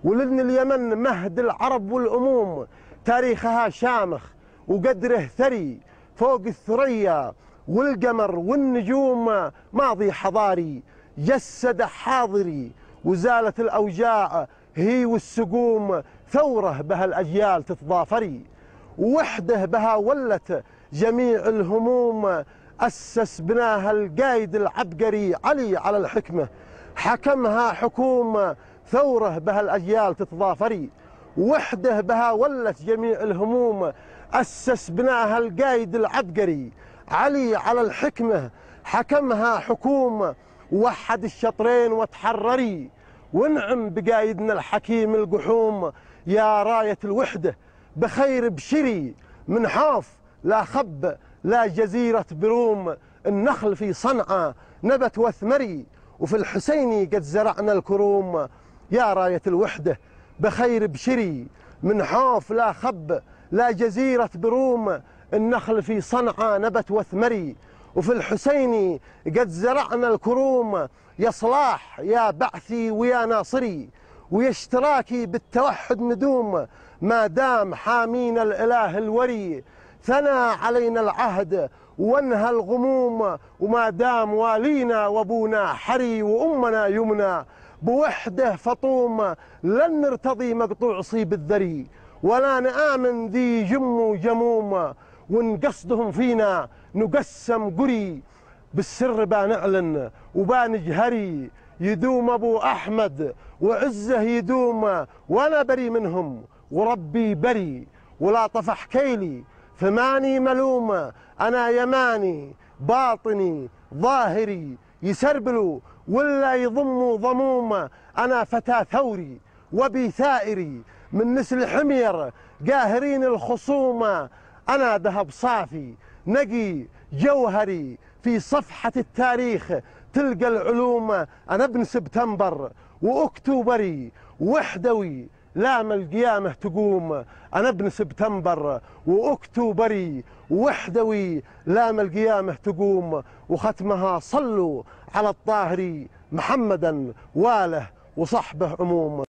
ولأن اليمن مهد العرب والأموم، تاريخها شامخ وقدره ثري، فوق الثريا والقمر والنجوم ماضي حضاري جسد حاضري، وزالت الأوجاع هي والسقوم، ثورة بها الأجيال تتضافري، وحده بها ولت جميع الهموم، أسس بناها القايد العبقري علي على الحكمة، حكمها حكومة، ثورة بها الأجيال تتضافري، وحده بها ولت جميع الهموم، أسس بناها القايد العبقري علي على الحكمة، حكمها حكومة، ووحد الشطرين وتحرري، وانعم بقايدنا الحكيم القحوم، يا راية الوحدة بخير بشري، من حوف لا خب لا جزيرة بروم، النخل في صنعاء نبت واثمري، وفي الحسيني قد زرعنا الكروم، يا راية الوحدة بخير بشري، من حوف لا خب لا جزيرة بروم، النخل في صنعاء نبت واثمري، وفي الحسيني قد زرعنا الكروم، يا صلاح يا بعثي ويا ناصري، ويا اشتراكي بالتوحد ندوم، ما دام حامينا الإله الوري، ثنى علينا العهد وانهى الغموم، وما دام والينا وابونا حري وامنا يمنى، بوحده فطوم لن نرتضي مقطوع صيب الذري، ولا نآمن ذي جم وجموم، وان قصدهم فينا نقسم قري، بالسر بانعلن وبانجهري، يدوم ابو احمد وعزه يدوم، وانا بري منهم وربي بري، ولا طفح كيلي فماني ملومة، أنا يماني باطني ظاهري، يسربلوا ولا يضموا ضمومة، أنا فتى ثوري وبي ثائري، من نسل حمير قاهرين الخصومة، أنا ذهب صافي نقي جوهري، في صفحة التاريخ تلقى العلوم، أنا ابن سبتمبر وأكتوبري وحدوي لام القيامة تقوم، أنا ابن سبتمبر وأكتوبري وحدوي لام القيامة تقوم، وختمها صلوا على الطاهري محمدا واله وصحبه عموم.